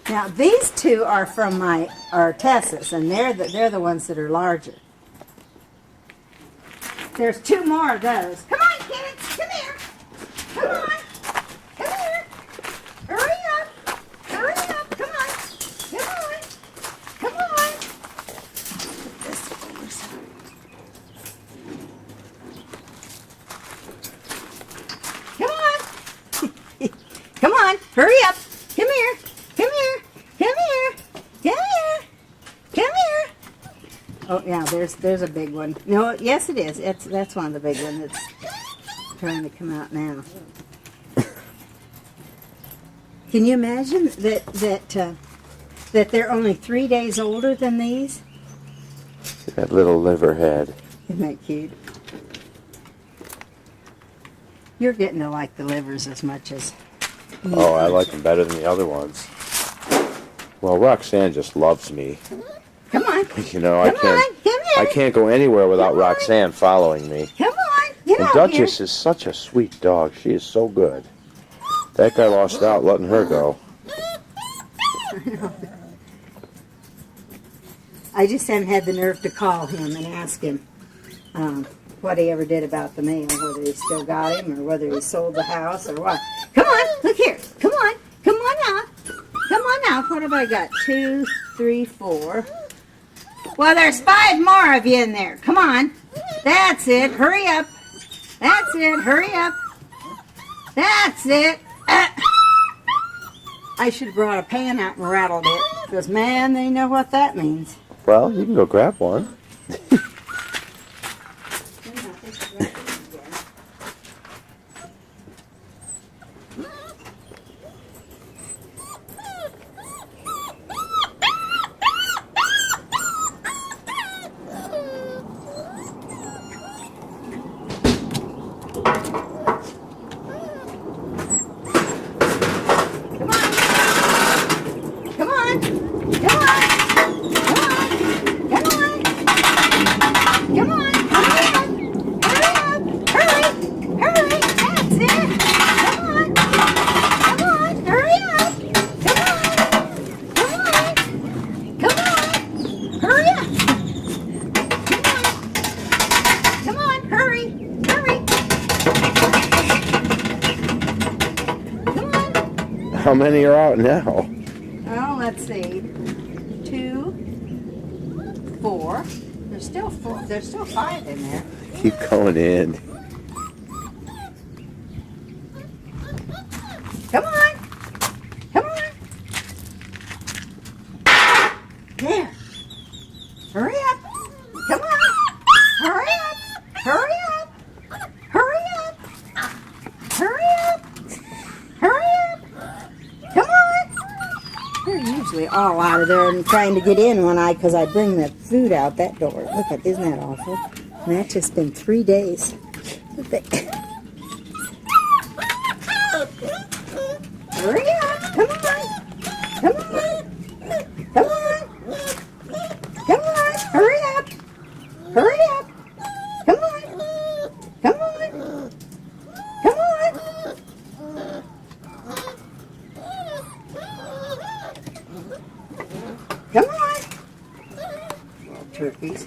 Now these two are from my Tessus, and they're the ones that are larger. There's two more of those. Come on, kids, come here. Come on, come here. Hurry up, hurry up. Come on, come on, come on. Put this over some. Come on, come on, hurry up. Come here. Come here! Come here! Come here! Come here! Oh yeah, there's a big one. No, yes it is. That's one of the big ones that's trying to come out now. Can you imagine that they're only 3 days older than these? That little liver head. Isn't that cute? You're getting to like the livers as much as me. Oh, I like them better than the other ones. Well, Roxanne just loves me. Come on. You know, I can't go anywhere without Roxanne following me. Come on. Get And out Duchess here. is such a sweet dog. She is so good. That guy lost out letting her go. I just haven't had the nerve to call him and ask him what he ever did about the mail, whether he still got him or whether he sold the house or what. Come on, look here. Come on. Come on now. Come on now. What have I got? 2, 3, 4. Well, there's 5 more of you in there. Come on. That's it. Hurry up. That's it. Hurry up. That's it. I should have brought a pan out and rattled it. Because, man, they know what that means. Well, you can go grab one. How many are out now? Well, let's see. 2, 4. There's still 4. There's still 5 in there. Keep going in. Come on. Come on. There. Hurry up. Come on. Hurry up. Hurry up. Hurry up. Hurry up. Hurry up. Come on. They're usually all out of there and trying to get in because I bring the food out that door. Look at, isn't that awful? And that's just been 3 days. Hurry up. Come on. Come on. Come on. Come on. Hurry up. Hurry up. Come on. Come on. Come on. Come on. Little turkeys.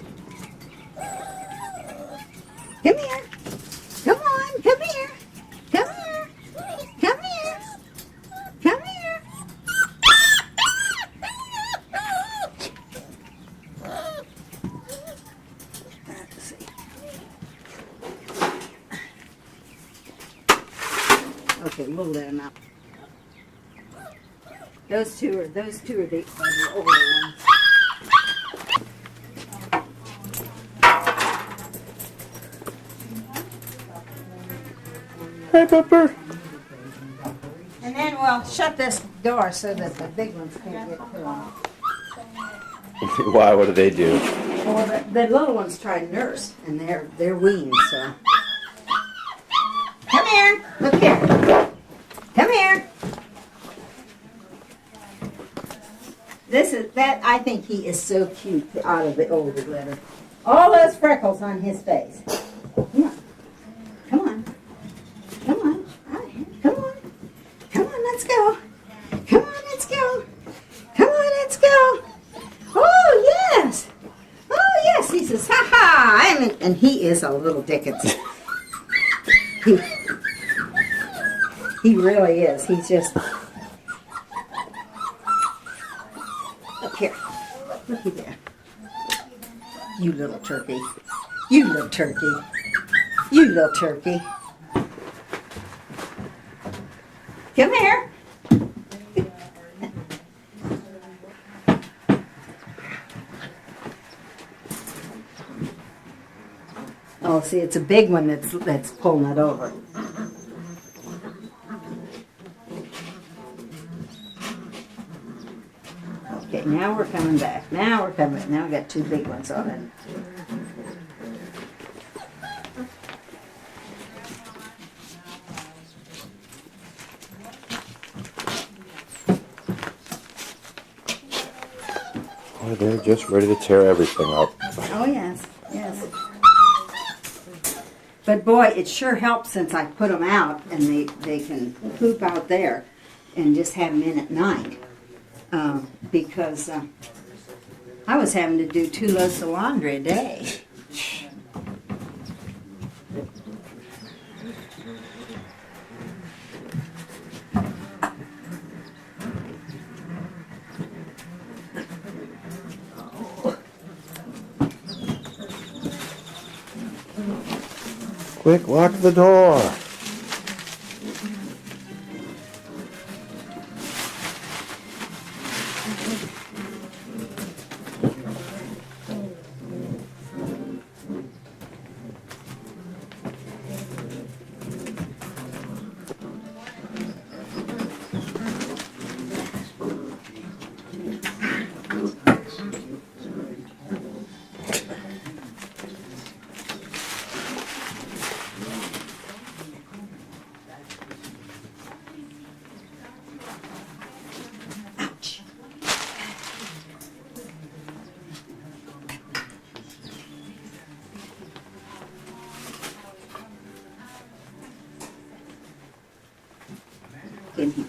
Come here. Come on. Come here. Come here. Come here. Come here. Let's see. Okay, we'll let them out. Those two are the older ones. Hey, Pepper. And then we'll shut this door so that the big ones can't get through. Why? What do they do? Well, the little ones try to nurse, and they're weaned, so. Come here. Look here. Come here. I think he is so cute out of the older litter. All those freckles on his face. Come on. Come on. Come on. Come on. Come on, let's go. Come on, let's go. And he is a little Dickens. He really is. He's just... Look here. Looky there. You little turkey. You little turkey. You little turkey. Come here. Oh, see, it's a big one that's pulling it over. Okay, now we're coming back. Now we're coming. Now we got two big ones on it. Oh, they're just ready to tear everything up. Oh, yes, yes. But boy, it sure helps since I put them out and they can poop out there and just have them in at night. Because I was having to do 2 loads of laundry a day. Quick, lock the door. In here.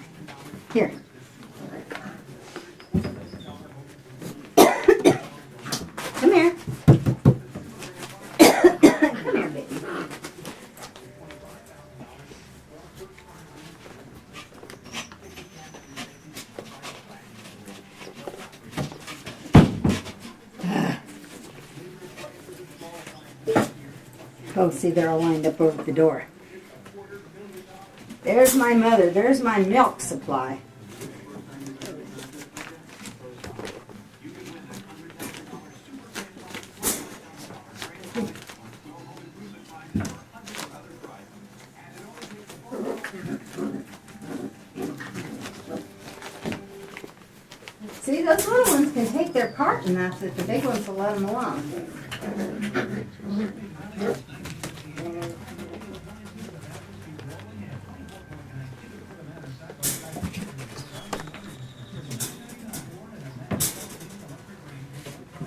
Here. Come here. Come here, baby. Oh, see, they're all lined up over the door. There's my mother. There's my milk supply. See, those little ones can take their part enough that the big ones will let them alone.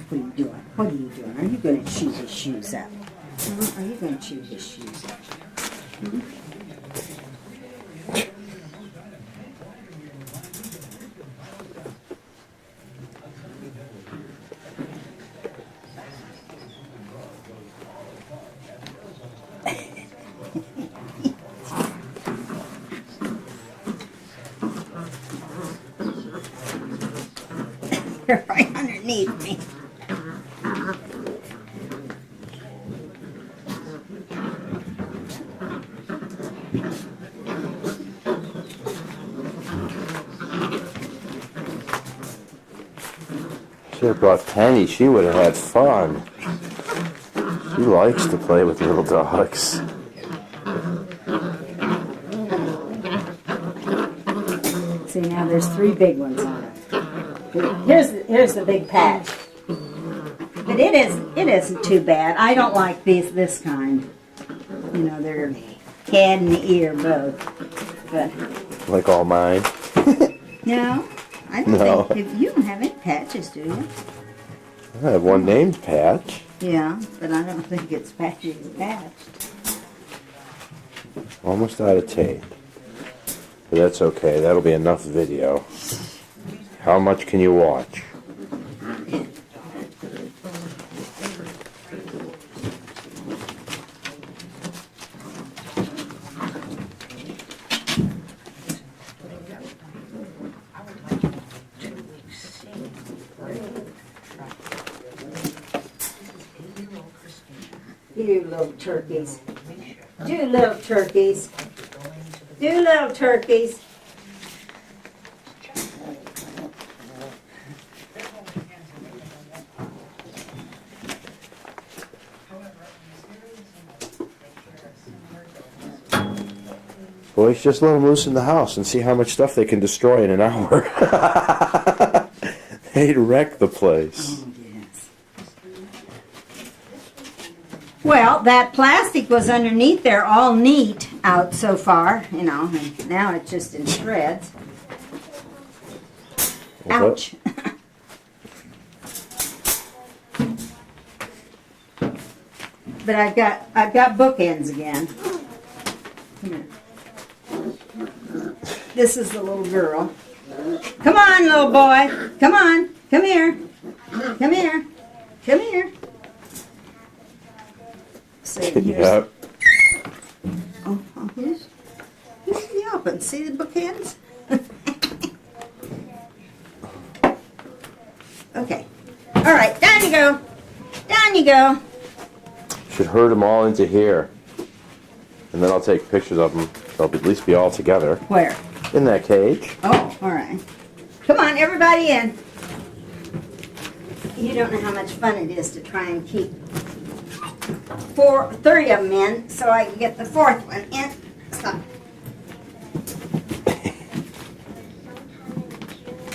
What are you doing? What are you doing? Are you going to chew his shoes up? Are you going to chew his shoes up? Hmm? They're right underneath me. Should have brought Penny. She would have had fun. She likes to play with little dogs. See, now there's 3 big ones on it. Here's the big patch. But it isn't too bad. I don't like this kind. You know, they're head and the ear both. But Like all mine. no, I don't think you don't have any patches, do you? I have one named Patch. Yeah, but I don't think it's patchy as patched. Almost out of tape. But that's okay. That'll be enough video. How much can you watch? You little turkeys. Do little turkeys. Do little turkeys. Boys, just let them loose in the house and see how much stuff they can destroy in an hour. They'd wreck the place. Oh, yes. Well, that plastic was underneath there all neat out so far, you know, and now it's just in shreds. What's Ouch. But I've got bookends again. Come here. This is the little girl. Come on, little boy. Come on. Come here. Come here. Come here. So here's, Yep. here's the open. See the bookends? Okay. All right. Down you go. Down you go. Should herd them all into here. And then I'll take pictures of them. They'll at least be all together. Where? In that cage. Oh, all right. Come on, everybody in. You don't know how much fun it is to try and keep 30 of them in so I can get the fourth one in. Stop.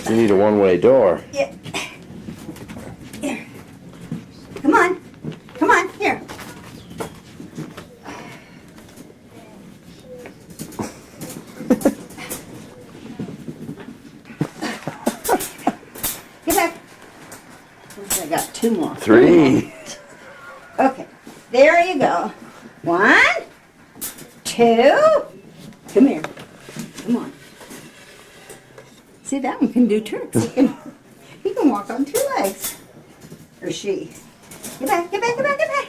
You need a one-way door. Yeah. Here. Come on. Come on, here. Get back. I got 2 more. 3. Okay, there you go. 1, 2. Come here. Come on. See, that one can do tricks. He can walk on 2 legs. Or she. Get back, get back, get back, get back.